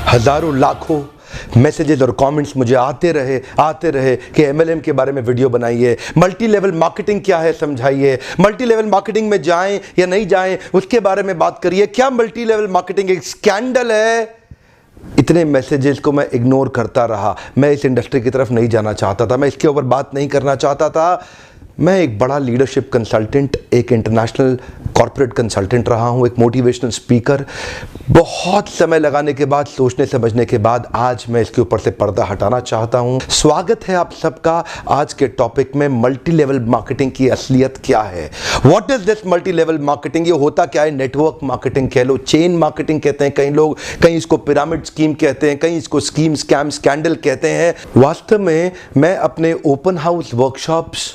हज़ारों लाखों मैसेजेस और कमेंट्स मुझे आते रहे कि एमएलएम के बारे में वीडियो बनाइए, मल्टी लेवल मार्केटिंग क्या है समझाइए, मल्टी लेवल मार्केटिंग में जाएं या नहीं जाएं उसके बारे में बात करिए, क्या मल्टी लेवल मार्केटिंग एक स्कैंडल है। इतने मैसेजेस को मैं इग्नोर करता रहा। मैं इस इंडस्ट्री की तरफ नहीं जाना चाहता था, मैं इसके ऊपर बात नहीं करना चाहता था। मैं एक बड़ा लीडरशिप कंसल्टेंट, एक इंटरनेशनल कॉर्पोरेट कंसल्टेंट रहा हूं, एक मोटिवेशनल स्पीकर। बहुत समय लगाने के बाद, सोचने समझने के बाद आज मैं इसके ऊपर से पर्दा हटाना चाहता हूं। स्वागत है आप सबका आज के टॉपिक में, मल्टी लेवल मार्केटिंग की असलियत क्या है। What is this multi level marketing? ये होता क्या है? नेटवर्क मार्केटिंग कह लो, चेन मार्केटिंग कहते हैं कई लोग, कहीं इसको पिरामिड स्कीम कहते हैं, कहीं इसको स्कीम स्कैम स्कैंडल कहते हैं। वास्तव में मैं अपने ओपन हाउस वर्कशॉप्स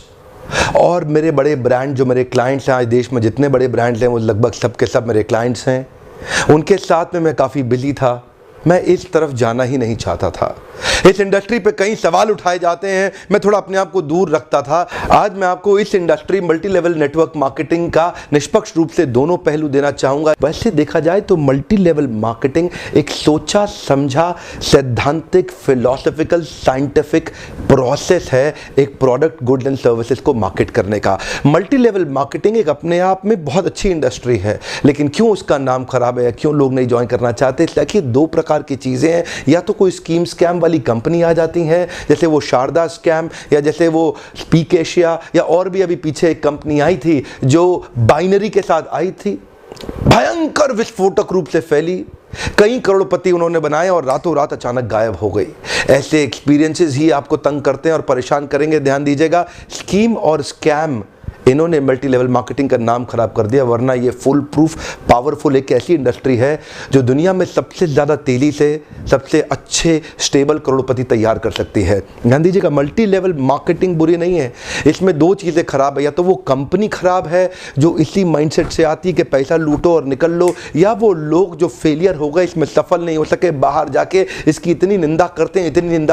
और मेरे बड़े ब्रांड जो मेरे क्लाइंट्स हैं, आज देश में जितने बड़े ब्रांड्स हैं वो लगभग सब के सब मेरे क्लाइंट्स हैं, उनके साथ में मैं काफ़ी बिजी था। मैं इस तरफ जाना ही नहीं चाहता था। इस इंडस्ट्री पे कई सवाल उठाए जाते हैं, मैं थोड़ा अपने आप को दूर रखता था। आज मैं आपको इस industry multi level network marketing का निष्पक्ष रूप से दोनों पहलू देना चाहूँगा। वैसे देखा जाए तो मल्टी लेवल मार्केटिंग एक सोचा समझा सैद्धांतिक फिलोसॉफिकल साइंटिफिक प्रोसेस है एक प्रोडक्ट गुड्स एंड सर्विसेज को मार्केट करने का। मल्टी लेवल मार्केटिंग एक अपने आप में बहुत अच्छी इंडस्ट्री है, लेकिन क्यों उसका नाम खराब है, क्यों लोग नहीं ज्वाइन करना चाहते? देखिए, दो प्रकार की चीजें हैं। या तो कोई स्कीम स्कैम वाली कंपनी आ जाती है, जैसे वो शारदा स्कैम या जैसे वो स्पीक एशिया, या और भी अभी पीछे एक कंपनी आई थी जो बाइनरी के साथ आई थी, भयंकर विस्फोटक रूप से फैली, कई करोड़पति उन्होंने बनाए और रातों रात अचानक गायब हो गई। ऐसे एक्सपीरियंसेस ही आपको तंग करते हैं और परेशान करेंगे। ध्यान दीजिएगा, स्कीम और स्कैम इन्होंने मल्टी लेवल मार्केटिंग का नाम खराब कर दिया, वरना ये फुल प्रूफ पावरफुल एक ऐसी इंडस्ट्री है जो दुनिया में सबसे ज़्यादा तेजी से सबसे अच्छे स्टेबल करोड़पति तैयार कर सकती है। ध्यान दीजिएगा, मल्टी लेवल मार्केटिंग बुरी नहीं है, इसमें दो चीज़ें खराब है। या तो वो कंपनी खराब है जो इसी माइंडसेट से आती है कि पैसा लूटो और निकल लो, या वो लोग जो फेलियर हो गए, इसमें सफल नहीं हो सके, बाहर जाके इसकी इतनी निंदा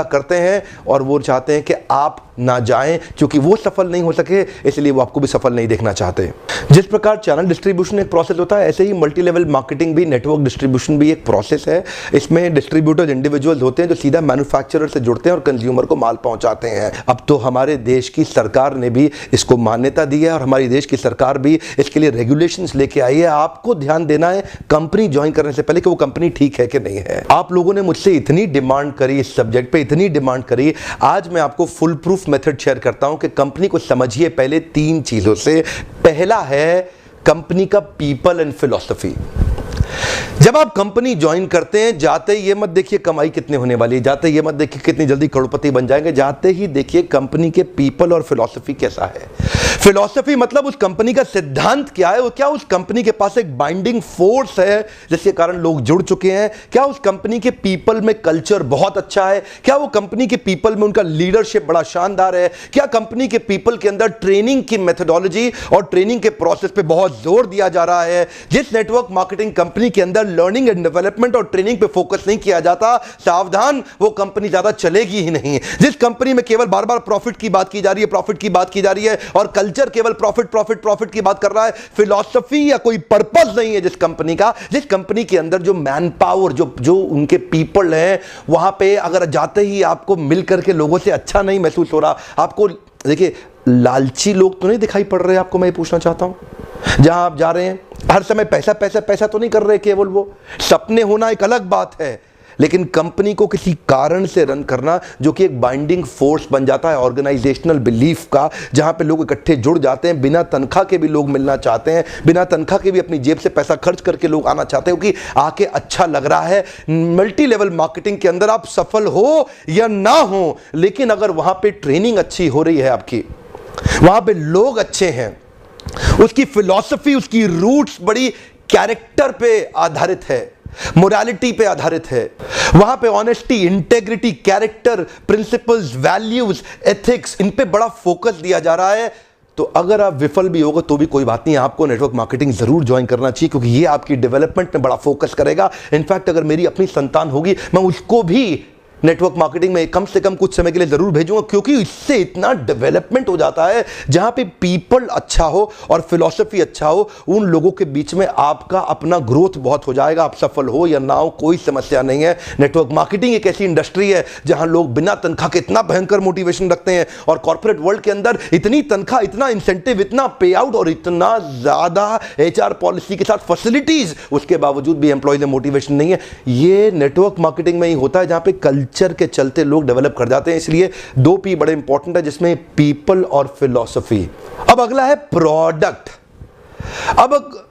करते हैं और वो चाहते हैं कि आप ना जाएं, क्योंकि वो सफल नहीं हो सके इसलिए वो आपको भी सफल नहीं देखना चाहते। जिस प्रकार चैनल डिस्ट्रीब्यूशन एक प्रोसेस होता है, ऐसे ही मल्टी लेवल मार्केटिंग भी, नेटवर्क डिस्ट्रीब्यूशन भी एक प्रोसेस है। इसमें डिस्ट्रीब्यूटर्स इंडिविजुअल्स होते हैं जो सीधा मैन्युफैक्चरर से जुड़ते हैं और कंज्यूमर को माल पहुंचाते हैं। अब तो हमारे देश की सरकार ने भी इसको मान्यता दी है और हमारी देश की सरकार भी इसके लिए रेगुलेशंस लेके आई है। आपको ध्यान देना है कंपनी ज्वाइन करने से पहले कि वो कंपनी ठीक है कि नहीं है। आप लोगों ने मुझसे इतनी डिमांड करी, इस सब्जेक्ट पे इतनी डिमांड करी, आज मैं आपको फुल प्रूफ मेथड शेयर करता हूं कि कंपनी को समझिए पहले तीन चीजों से। पहला है कंपनी का पीपल एंड फिलॉसफी। जब आप कंपनी ज्वाइन करते हैं, जाते ही ये मत देखिए कमाई कितने होने वाली है, जाते ही ये मत देखिए कितनी जल्दी करोड़पति बन जाएंगे, जाते ही देखिए कंपनी के पीपल और फिलॉसफी कैसा है। फिलॉसफी मतलब उस कंपनी का सिद्धांत क्या है, क्या उस कंपनी के पास एक बाइंडिंग फोर्स है जिसके कारण लोग जुड़ चुके हैं, क्या उस कंपनी के पीपल में कल्चर बहुत अच्छा है, क्या वो कंपनी के पीपल में उनका लीडरशिप बड़ा शानदार है, क्या कंपनी के पीपल के अंदर ट्रेनिंग की मेथोडोलॉजी और ट्रेनिंग के प्रोसेस पे बहुत जोर दिया जा रहा है। जिस नेटवर्क मार्केटिंग कंपनी के अंदर लर्निंग एंड डेवलपमेंट और ट्रेनिंग पे फोकस नहीं किया जाता, सावधान, वो कंपनी ज्यादा चलेगी ही नहीं। जिस कंपनी में केवल बार बार प्रॉफिट की बात की जा रही है, और कल्चर केवल प्रॉफिट की बात कर रहा है, फिलॉसफी या कोई पर्पस नहीं है जिस कंपनी का, जिस कंपनी के अंदर जो मैन पावर, जो उनके पीपल हैं, वहां पे अगर जाते ही आपको मिल करके लोगों से अच्छा नहीं महसूस हो रहा, आपको देखिए लालची लोग तो नहीं दिखाई पड़ रहे आपको, मैं ये पूछना चाहता हूं। जहां आप जा रहे हैं हर समय पैसा पैसा पैसा तो नहीं कर रहे केवल, वो सपने होना एक अलग बात है, लेकिन कंपनी को किसी कारण से रन करना जो कि एक बाइंडिंग फोर्स बन जाता है ऑर्गेनाइजेशनल बिलीफ का, जहां पे लोग इकट्ठे जुड़ जाते हैं, बिना तनख्वाह के भी लोग मिलना चाहते हैं, बिना तनख्वाह के भी अपनी जेब से पैसा खर्च करके लोग आना चाहते हैं क्योंकि आके अच्छा लग रहा है। मल्टी लेवल मार्केटिंग के अंदर आप सफल हो या ना हो, लेकिन अगर वहां पे ट्रेनिंग अच्छी हो रही है आपकी, वहां पे लोग अच्छे हैं, उसकी फिलॉसफी, उसकी रूट्स बड़ी कैरेक्टर पे आधारित है, मोरालिटी पे आधारित है, वहां पे honesty, integrity, character, principles, values, ethics, इन पे बड़ा फोकस दिया जा रहा है, तो अगर आप विफल भी होगा तो भी कोई बात नहीं, आपको नेटवर्क मार्केटिंग जरूर ज्वाइन करना चाहिए क्योंकि ये आपकी डेवलपमेंट में बड़ा फोकस करेगा। इनफैक्ट अगर मेरी अपनी संतान होगी, मैं उसको भी नेटवर्क मार्केटिंग में कम से कम कुछ समय के लिए जरूर भेजूंगा, क्योंकि इससे इतना डेवलपमेंट हो जाता है जहां पे पीपल अच्छा हो और फिलॉसफी अच्छा हो, उन लोगों के बीच में आपका अपना ग्रोथ बहुत हो जाएगा। आप सफल हो या ना हो कोई समस्या नहीं है। नेटवर्क मार्केटिंग एक ऐसी इंडस्ट्री है जहां लोग बिना तनख्वाह के इतना भयंकर मोटिवेशन रखते हैं, और कॉर्पोरेट वर्ल्ड के अंदर इतनी तनख्वाह, इतना इंसेंटिव, इतना पे आउट और इतना ज्यादा एचआर पॉलिसी के साथ फैसिलिटीज, उसके बावजूद भी एम्प्लॉय में मोटिवेशन नहीं है। ये नेटवर्क मार्केटिंग में ही होता है, जहां पे कल्चर के चलते लोग डेवलप कर जाते हैं। इसलिए 2 P बड़े इंपॉर्टेंट है, जिसमें पीपल और फिलॉसफी। अब अगला है प्रोडक्ट। अब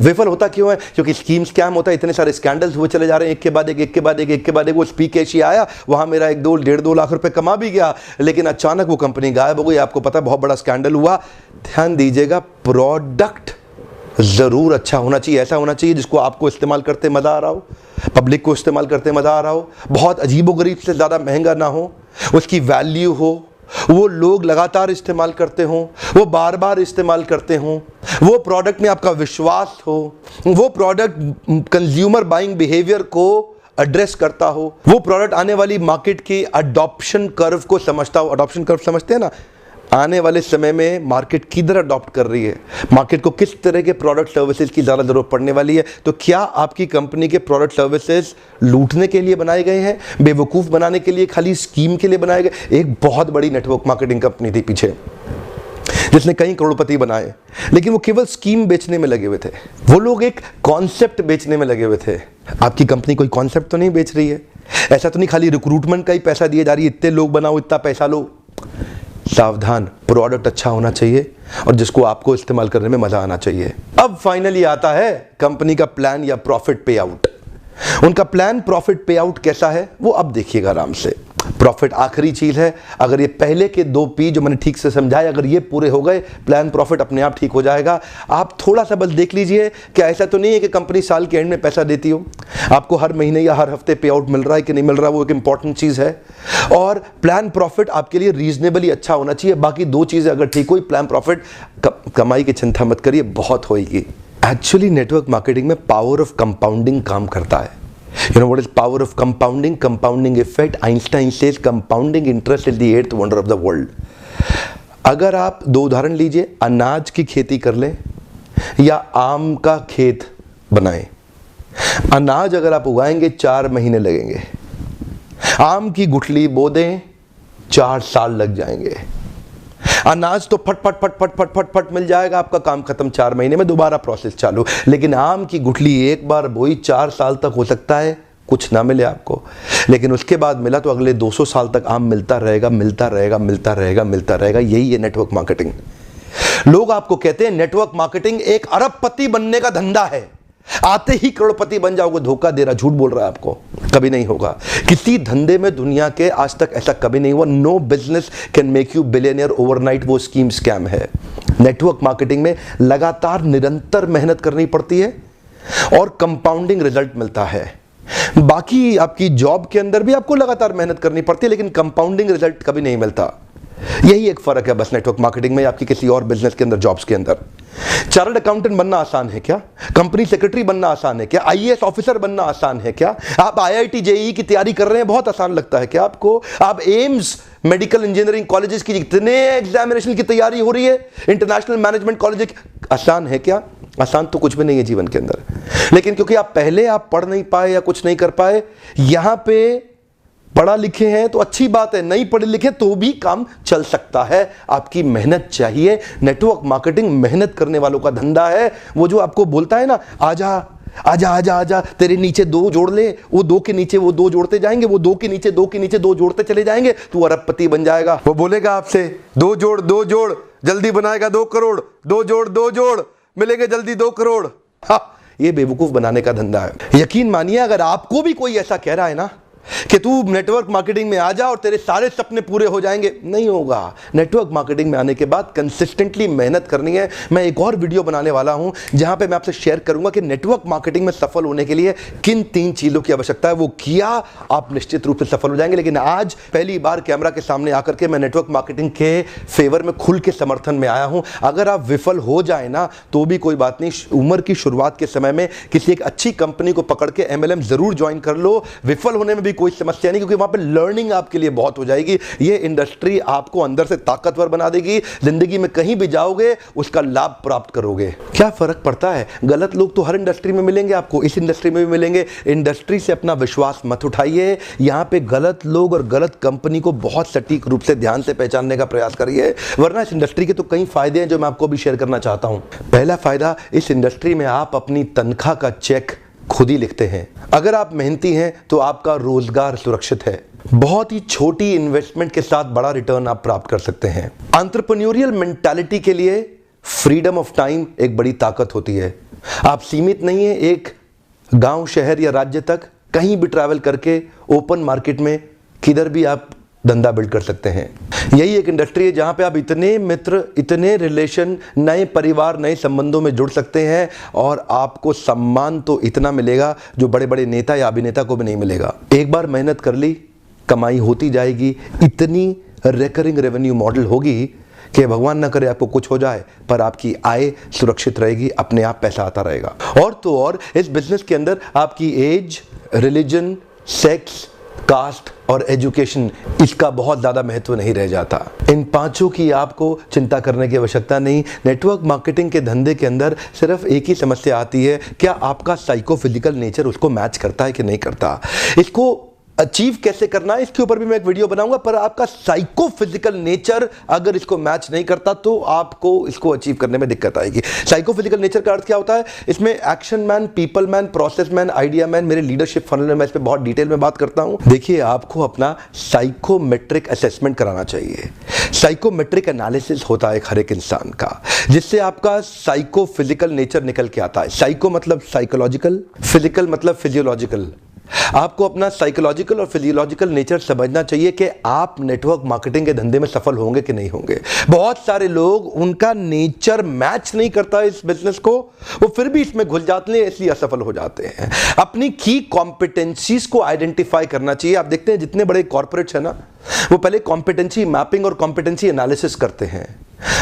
विफल होता क्यों है? क्योंकि स्कीम स्कैम होता है, इतने सारे स्कैंडल्स हुए चले जा रहे हैं, एक के बाद एक, एक के बाद एक, एक के बाद एक। वो स्पीक एशिया आया, वहां मेरा 1-2 लाख रुपए कमा भी गया, लेकिन अचानक वो कंपनी गायब हो गई। आपको पता है बहुत बड़ा स्कैंडल हुआ। ध्यान दीजिएगा, प्रोडक्ट जरूर अच्छा होना चाहिए, ऐसा होना चाहिए जिसको आपको इस्तेमाल करते मजा आ रहा हो, पब्लिक को इस्तेमाल करते मजा आ रहा हो, बहुत अजीबोगरीब से ज्यादा महंगा ना हो, उसकी वैल्यू हो, वो लोग लगातार इस्तेमाल करते हों, वो बार बार इस्तेमाल करते हों, वो प्रोडक्ट में आपका विश्वास हो, वो प्रोडक्ट कंज्यूमर बाइंग बिहेवियर को एड्रेस करता हो, वो प्रोडक्ट आने वाली मार्केट की अडॉप्शन कर्व को समझता हो। अडॉप्शन कर्व समझते हैं ना? आने वाले समय में मार्केट किधर अडॉप्ट कर रही है, मार्केट को किस तरह के प्रोडक्ट सर्विसेज की ज़्यादा ज़रूरत पड़ने वाली है। तो क्या आपकी कंपनी के प्रोडक्ट सर्विसेज लूटने के लिए बनाए गए हैं, बेवकूफ़ बनाने के लिए, खाली स्कीम के लिए बनाए गए? एक बहुत बड़ी नेटवर्क मार्केटिंग कंपनी थी पीछे, जिसने कई करोड़पति बनाए, लेकिन वो केवल स्कीम बेचने में लगे हुए थे। वो लोग एक कॉन्सेप्ट बेचने में लगे हुए थे। आपकी कंपनी कोई कॉन्सेप्ट तो नहीं बेच रही है, ऐसा तो नहीं खाली रिक्रूटमेंट का ही पैसा दिए जा रही है, इतने लोग बनाओ, इतना पैसा लो। सावधान, प्रोडक्ट अच्छा होना चाहिए और जिसको आपको इस्तेमाल करने में मजा आना चाहिए। अब फाइनली आता है कंपनी का प्लान या प्रॉफिट पे आउट। उनका प्लान प्रॉफिट पे आउट कैसा है वो अब देखिएगा आराम से। प्रॉफिट आखिरी चीज है। अगर ये पहले के 2 P जो मैंने ठीक से समझाए, अगर ये पूरे हो गए, प्लान प्रॉफिट अपने आप ठीक हो जाएगा। आप थोड़ा सा बस देख लीजिए कि ऐसा तो नहीं है कि कंपनी साल के एंड में पैसा देती हो, आपको हर महीने या हर हफ्ते पे आउट मिल रहा है कि नहीं मिल रहा, वो एक इंपॉर्टेंट चीज है। और प्लान प्रॉफिट आपके लिए रीजनेबली अच्छा होना चाहिए। बाकी 2 चीजें अगर ठीक हुई, प्लान प्रॉफिट, कमाई की चिंता मत करिए, बहुत होगी। एक्चुअली नेटवर्क मार्केटिंग में पावर ऑफ कंपाउंडिंग काम करता है। You know what is power of compounding? Compounding effect. Einstein says compounding interest is the 8th wonder of the world. अगर आप 2 उदाहरण लीजिए, अनाज की खेती कर लें या आम का खेत बनाएं। अनाज अगर आप उगाएंगे 4 महीने लगेंगे, आम की गुठली बो दें 4 साल लग जाएंगे। अनाज तो फट फट फट फट फट फट फट मिल जाएगा, आपका काम खत्म, 4 महीने में दोबारा प्रोसेस चालू। लेकिन आम की गुठली एक बार बोई 4 साल तक हो सकता है कुछ ना मिले आपको, लेकिन उसके बाद मिला तो अगले 200 साल तक आम मिलता रहेगा, मिलता रहेगा, मिलता रहेगा, मिलता रहेगा। यही है नेटवर्क मार्केटिंग। लोग आपको कहते हैं नेटवर्क मार्केटिंग एक अरबपति बनने का धंधा है, आते ही करोड़पति बन जाओगे। धोखा दे रहा, झूठ बोल रहा है आपको, कभी नहीं होगा। किसी धंधे में दुनिया के आज तक ऐसा कभी नहीं हुआ। No business can make you billionaire overnight, वो स्कीम स्कैम है। नेटवर्क मार्केटिंग में लगातार निरंतर मेहनत करनी पड़ती है और कंपाउंडिंग रिजल्ट मिलता है। बाकी आपकी जॉब के अंदर भी आपको लगातार मेहनत करनी पड़ती है, लेकिन कंपाउंडिंग रिजल्ट कभी नहीं मिलता। यही एक फर्क है बस नेटवर्क मार्केटिंग में आपकी किसी और बिजनेस के अंदर, जॉब्स के अंदर। चार्टर्ड अकाउंटेंट बनना आसान है क्या? कंपनी सेक्रेटरी बनना आसान है क्या? आईएएस ऑफिसर बनना आसान है क्या? आप आईआईटी जेईई की तैयारी कर रहे हैं, बहुत आसान लगता है क्या आपको? आप एम्स मेडिकल इंजीनियरिंग कॉलेजेस की इतने एग्जामिनेशन की तैयारी हो रही है, इंटरनेशनल मैनेजमेंट कॉलेज, आसान है क्या? आसान तो कुछ भी नहीं है जीवन के अंदर। लेकिन क्योंकि आप पहले पढ़ नहीं पाए या कुछ नहीं कर पाए, यहां पे पढ़ा लिखे हैं तो अच्छी बात है, नहीं पढ़े लिखे तो भी काम चल सकता है। आपकी मेहनत चाहिए। नेटवर्क मार्केटिंग मेहनत करने वालों का धंधा है। वो जो आपको बोलता है ना, आजा आजा आजा आजा, तेरे नीचे 2 जोड़ ले, वो 2 के नीचे वो 2 जोड़ते जाएंगे, वो 2 के नीचे 2 के नीचे 2 जोड़ते चले जाएंगे, तू अरबपति बन जाएगा। वो बोलेगा आपसे 2 जोड़ 2 जोड़, जल्दी बनाएगा 2 करोड़, 2 जोड़ 2 जोड़, मिलेंगे जल्दी 2 करोड़। हाँ, ये बेवकूफ बनाने का धंधा है। यकीन मानिए, अगर आपको भी कोई ऐसा कह रहा है ना कि तू नेटवर्क मार्केटिंग में आ जा और तेरे सारे सपने पूरे हो जाएंगे, नहीं होगा। नेटवर्क मार्केटिंग में आने के बाद कंसिस्टेंटली मेहनत करनी है। मैं एक और वीडियो बनाने वाला हूं जहां पे मैं आपसे शेयर करूंगा कि नेटवर्क मार्केटिंग में सफल होने के लिए किन 3 चीजों की आवश्यकता है। वो किया आप निश्चित रूप से सफल हो जाएंगे। लेकिन आज पहली बार कैमरा के सामने आकर के मैं नेटवर्क मार्केटिंग के फेवर में खुल के समर्थन में आया हूं। अगर आप विफल हो जाए ना तो भी कोई बात नहीं, उम्र की शुरुआत के समय में किसी एक अच्छी कंपनी को पकड़ के MLM जरूर ज्वाइन कर लो। विफल होने में भी भी कोई समस्या नहीं, क्योंकि वहां पे लर्निंग आपके लिए बहुत हो जाएगी। ये इंडस्ट्री आपको अंदर से ताकतवर बना देगी, जिंदगी में कहीं भी जाओगे उसका लाभ प्राप्त करोगे। क्या फर्क पड़ता है, गलत लोग तो हर इंडस्ट्री में मिलेंगे, आपको इस इंडस्ट्री में भी मिलेंगे। इंडस्ट्री से अपना विश्वास मत उठाइए, यहां पे गलत लोग और गलत कंपनी को बहुत सटीक रूप से ध्यान से पहचानने का प्रयास करिए, वरना इस इंडस्ट्री के तो कई फायदे हैं जो मैं आपको भी शेयर करना चाहता हूं। पहला फायदा, इस इंडस्ट्री में आप अपनी तनख्वाह का चेक खुद ही लिखते हैं। अगर आप मेहनती हैं तो आपका रोजगार सुरक्षित है। बहुत ही छोटी इन्वेस्टमेंट के साथ बड़ा रिटर्न आप प्राप्त कर सकते हैं। एंटरप्रेन्योरियल मेंटालिटी के लिए फ्रीडम ऑफ टाइम एक बड़ी ताकत होती है। आप सीमित नहीं है एक गांव, शहर या राज्य तक, कहीं भी ट्रैवल करके ओपन मार्केट में किधर भी आप धंधा बिल्ड कर सकते हैं। यही एक इंडस्ट्री है जहां पे आप इतने मित्र, इतने रिलेशन, नए परिवार, नए संबंधों में जुड़ सकते हैं और आपको सम्मान तो इतना मिलेगा जो बड़े बड़े नेता या अभिनेता को भी नहीं मिलेगा। एक बार मेहनत कर ली, कमाई होती जाएगी। इतनी रिकरिंग रेवेन्यू मॉडल होगी कि भगवान ना करे आपको कुछ हो जाए पर आपकी आय सुरक्षित रहेगी, अपने आप पैसा आता रहेगा। और तो और इस बिजनेस के अंदर आपकी एज, रिलीजन, सेक्स, कास्ट और एजुकेशन, इसका बहुत ज्यादा महत्व नहीं रह जाता। इन पांचों की आपको चिंता करने की आवश्यकता नहीं। नेटवर्क मार्केटिंग के धंधे के अंदर सिर्फ एक ही समस्या आती है, क्या आपका साइको फिजिकल नेचर उसको मैच करता है कि नहीं करता। इसको अचीव कैसे करना है इसके ऊपर भी मैं एक वीडियो बनाऊंगा, पर आपका साइको फिजिकल नेचर अगर इसको मैच नहीं करता तो आपको इसको अचीव करने में दिक्कत आएगी। साइको फिजिकल नेचर का अर्थ क्या होता है, इसमें action man, people man, process man, idea man, मेरे लीडरशिप फनल में मैं इस पर बहुत डिटेल में बात करता हूं। देखिए, आपको अपना साइकोमेट्रिक असेसमेंट कराना चाहिए। साइकोमेट्रिक एनालिसिस होता है हर एक इंसान का, जिससे आपका साइको फिजिकल नेचर निकल के आता है। साइको मतलब साइकोलॉजिकल, फिजिकल मतलब फिजियोलॉजिकल। आपको अपना साइकोलॉजिकल और फिजियोलॉजिकल नेचर समझना चाहिए कि आप नेटवर्क मार्केटिंग के धंधे में सफल होंगे कि नहीं होंगे। बहुत सारे लोग, उनका नेचर मैच नहीं करता इस बिजनेस को, वो फिर भी इसमें घुल जाते हैं, इसलिए असफल हो जाते हैं। अपनी की कॉम्पिटेंसीज को आइडेंटिफाई करना चाहिए। आप देखते हैं जितने बड़े कॉर्पोरेट्स हैं ना, वो पहले कॉम्पिटेंसी मैपिंग और कॉम्पिटेंसी एनालिसिस करते हैं।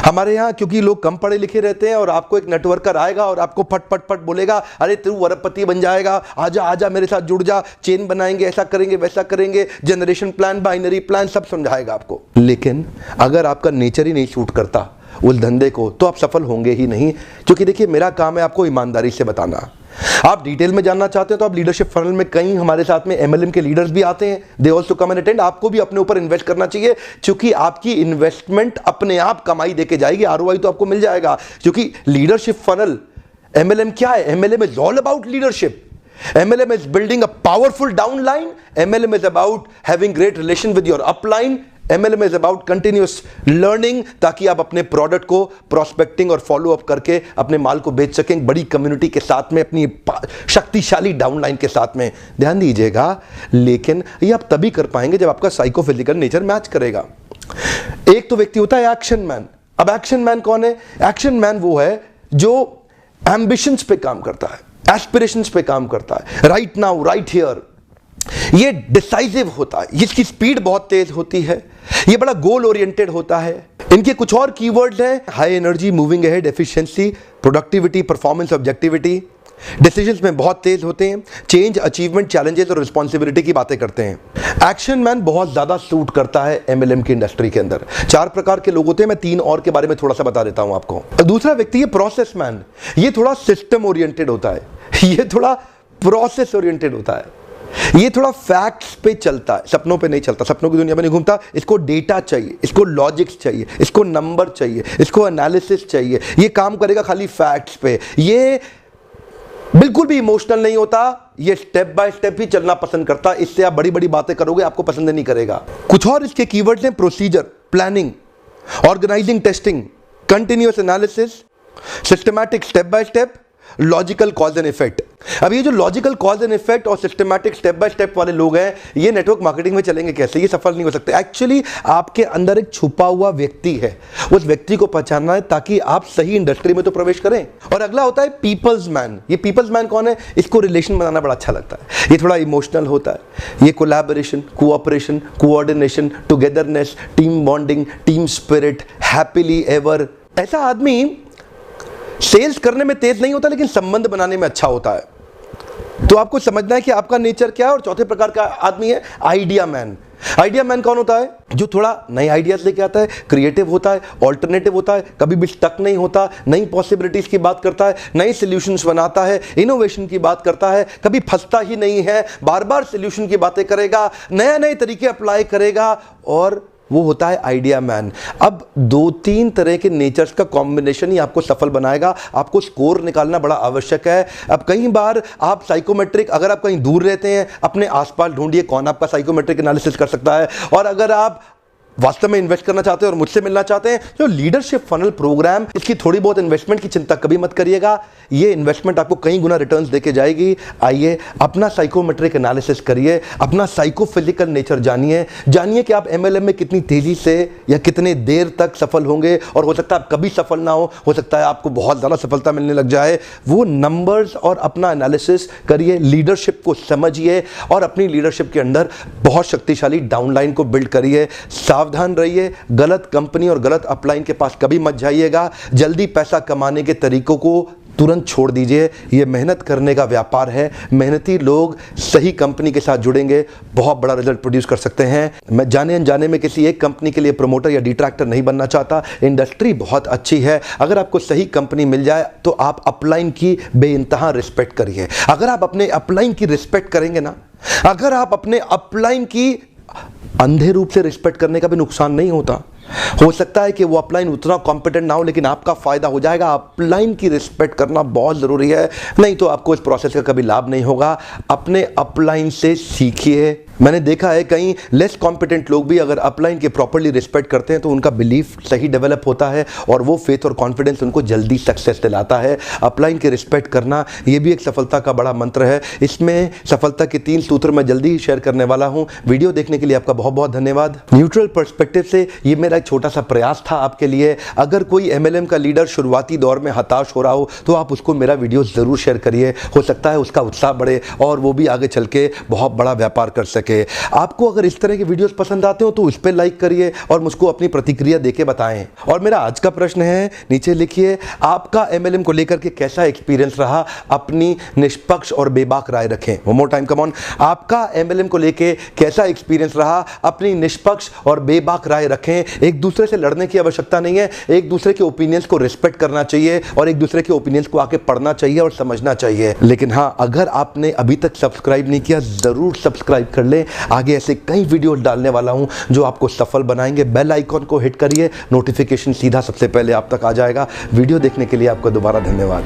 हमारे यहाँ क्योंकि लोग कम पढ़े लिखे रहते हैं और आपको एक नेटवर्कर आएगा और आपको फट फट फट बोलेगा, अरे तू अरबपति बन जाएगा, आजा आजा मेरे साथ जुड़ जा, चेन बनाएंगे, ऐसा करेंगे, वैसा करेंगे, जनरेशन प्लान, बाइनरी प्लान, सब समझाएगा आपको। लेकिन अगर आपका नेचर ही नहीं सूट करता उस धंधे को, तो आप सफल होंगे ही नहीं। क्योंकि देखिए, मेरा काम है आपको ईमानदारी से बताना। आप डिटेल में जानना चाहते हैं तो आप लीडरशिप फनल में, कई हमारे साथ में MLM के लीडर्स भी आते हैं, they also come and attend. आपको भी अपने ऊपर इन्वेस्ट करना चाहिए, क्योंकि आपकी इन्वेस्टमेंट अपने आप कमाई देके जाएगी, ROI तो आपको मिल जाएगा। क्योंकि लीडरशिप फनल, MLM क्या है, MLM is all about leadership. MLM is building a powerful downline. MLM is about having great relation with your upline. MLM is about continuous learning, ताकि आप अपने प्रोडक्ट को प्रोस्पेक्टिंग और फॉलो अप करके अपने माल को बेच सकें बड़ी कम्युनिटी के साथ में, अपनी शक्तिशाली डाउनलाइन के साथ में। ध्यान दीजिएगा, लेकिन ये आप तभी कर पाएंगे जब आपका साइको फिजिकल नेचर मैच करेगा। एक तो व्यक्ति होता है एक्शन मैन। अब एक्शन मैन कौन है? एक्शन मैन वो है जो एम्बिशंस पे काम करता है, एस्पिरेशंस पे काम करता है, राइट नाउ, राइट हियर। ये डिसाइसिव होता है, इसकी स्पीड बहुत तेज होती है, ये बड़ा गोल ओरिएंटेड होता है। इनके कुछ और कीवर्ड्स हैं, high energy, moving ahead, efficiency, productivity, performance, objectivity. Decisions में बहुत तेज होते हैं, चेंज, अचीवमेंट, चैलेंजेस और रिस्पॉन्सिबिलिटी की बातें करते हैं। एक्शन मैन बहुत ज्यादा सूट करता है MLM की इंडस्ट्री के अंदर। 4 प्रकार के लोग होते हैं, मैं 3 और के बारे में थोड़ा सा बता देता हूं आपको। दूसरा व्यक्ति है प्रोसेस मैन। ये थोड़ा सिस्टम ओरिएंटेड होता है, ये थोड़ा प्रोसेस ओरिएंटेड होता है, ये थोड़ा फैक्ट्स पे चलता है, सपनों पे नहीं चलता, सपनों की दुनिया में नहीं घूमता। इसको डेटा चाहिए, इसको लॉजिक्स चाहिए, इसको नंबर चाहिए, इसको एनालिसिस चाहिए। ये काम करेगा खाली फैक्ट्स पे, ये बिल्कुल भी इमोशनल नहीं होता, ये स्टेप बाय स्टेप ही चलना पसंद करता। इससे आप बड़ी बड़ी बातें करोगे, आपको पसंद नहीं करेगा। कुछ और इसके कीवर्ड्स हैं, procedure, planning, organising, testing, continuous analysis, systematic step by step, logical cause and effect. अब ये जो लॉजिकल कॉज एंड इफेक्ट और सिस्टमैटिक स्टेप बाय स्टेप वाले लोग हैं, ये नेटवर्क मार्केटिंग में चलेंगे कैसे? ये सफल नहीं हो सकते। एक्चुअली आपके अंदर एक छुपा हुआ व्यक्ति है, उस व्यक्ति को पहचानना है ताकि आप सही इंडस्ट्री में तो प्रवेश करें। और अगला होता है पीपल्स मैन। ये पीपल्स मैन कौन है? इसको रिलेशन बनाना बड़ा अच्छा लगता है, ये थोड़ा इमोशनल होता है, ये collaboration, cooperation, coordination, togetherness, team bonding, team spirit, happily ever. ऐसा आदमी सेल्स करने में तेज नहीं होता, लेकिन संबंध बनाने में अच्छा होता है। तो आपको समझना है कि आपका नेचर क्या है। और चौथे प्रकार का आदमी है आइडिया मैन। आइडिया मैन कौन होता है? जो थोड़ा नए आइडियाज लेके आता है, क्रिएटिव होता है, ऑल्टरनेटिव होता है, कभी भी स्टक नहीं होता, नई पॉसिबिलिटीज की बात करता है, नई सॉल्यूशंस बनाता है, इनोवेशन की बात करता है, कभी फंसता ही नहीं है, बार बार सॉल्यूशन की बातें करेगा, नए नए तरीके अप्लाई करेगा, और वो होता है आइडिया मैन। अब 2-3 तरह के नेचर्स का कॉम्बिनेशन ही आपको सफल बनाएगा। आपको स्कोर निकालना बड़ा आवश्यक है। अब कई बार आप साइकोमेट्रिक, अगर आप कहीं दूर रहते हैं, अपने आसपास ढूंढिए कौन आपका साइकोमेट्रिक एनालिसिस कर सकता है। और अगर आप वास्तव में इन्वेस्ट करना चाहते हैं और मुझसे मिलना चाहते हैं, तो लीडरशिप फनल प्रोग्राम, इसकी थोड़ी बहुत इन्वेस्टमेंट की चिंता कभी मत करिएगा। ये इन्वेस्टमेंट आपको कई गुना रिटर्न्स देके जाएगी। आइए अपना साइकोमेट्रिक एनालिसिस करिए, अपना साइकोफिजिकल नेचर जानिए कि आप एमएलएम में कितनी तेजी से या कितने देर तक सफल होंगे। और हो सकता है आप कभी सफल ना हो सकता है आपको बहुत ज़्यादा सफलता मिलने लग जाए। वो नंबर्स और अपना एनालिसिस करिए, लीडरशिप को समझिए और अपनी लीडरशिप के अंदर बहुत शक्तिशाली डाउनलाइन को बिल्ड करिए। सावधान रहिए, गलत कंपनी और गलत अपलाइन के पास कभी मत जाइएगा। जल्दी पैसा कमाने के तरीकों को तुरंत छोड़ दीजिए। यह मेहनत करने का व्यापार है। मेहनती लोग सही कंपनी के साथ जुड़ेंगे, बहुत बड़ा रिजल्ट प्रोड्यूस कर सकते हैं। मैं जाने अनजाने में किसी एक कंपनी के लिए प्रमोटर या डिट्रैक्टर नहीं बनना चाहता। इंडस्ट्री बहुत अच्छी है। अगर आपको सही कंपनी मिल जाए तो आप अपलाइन की बेइंतहा रिस्पेक्ट करिए। अगर आप अपने अपलाइन की रिस्पेक्ट करेंगे ना, अगर आप अपने अपलाइन की अंधे रूप से रिस्पेक्ट करने का भी नुकसान नहीं होता। हो सकता है कि वो अपलाइन उतना कॉम्पिटेंट ना हो, लेकिन आपका फायदा हो जाएगा। अपलाइन की रिस्पेक्ट करना बहुत जरूरी है, नहीं तो आपको इस प्रोसेस का कभी लाभ नहीं होगा। अपने अपलाइन से सीखिए। मैंने देखा है कई लेस कॉम्पिटेंट लोग भी अगर अपलाइन के प्रॉपर्ली रिस्पेक्ट करते हैं तो उनका बिलीफ सही डेवलप होता है और वो फेथ और कॉन्फिडेंस उनको जल्दी सक्सेस दिलाता है। अपलाइन के रिस्पेक्ट करना ये भी एक सफलता का बड़ा मंत्र है। इसमें सफलता के 3 सूत्र मैं जल्दी ही शेयर करने वाला हूं। वीडियो देखने के लिए आपका बहुत बहुत धन्यवाद। न्यूट्रल पर्सपेक्टिव से ये मेरा एक छोटा सा प्रयास था आपके लिए। अगर कोई एमएलएम का लीडर शुरुआती दौर में हताश हो रहा हो तो आप उसको मेरा वीडियो जरूर शेयर करिए। हो सकता है उसका उत्साह बढ़े और वो भी आगे चल के बहुत बड़ा व्यापार कर सके। आपको अगर इस तरह के वीडियोस पसंद आते हो तो उस पर लाइक करिए और मुझको अपनी प्रतिक्रिया देके बताएं। और मेरा आज का प्रश्न है, नीचे लिखिए, आपका एमएलएम को लेकर के कैसा एक्सपीरियंस रहा? अपनी निष्पक्ष और बेबाक राय रखें। One more time, come on. आपका एमएलएम को लेकर कैसा एक्सपीरियंस रहा? अपनी निष्पक्ष और बेबाक राय रखें। एक दूसरे से लड़ने की आवश्यकता नहीं है। एक दूसरे के ओपिनियंस को रिस्पेक्ट करना चाहिए और एक दूसरे के ओपिनियंस को आके पढ़ना चाहिए और समझना चाहिए। लेकिन हाँ, अगर आपने अभी तक सब्सक्राइब नहीं किया, जरूर सब्सक्राइब कर लें। आगे ऐसे कई वीडियो डालने वाला हूं जो आपको सफल बनाएंगे। बेल आइकॉन को हिट करिए, नोटिफिकेशन सीधा सबसे पहले आप तक आ जाएगा। वीडियो देखने के लिए आपका दोबारा धन्यवाद।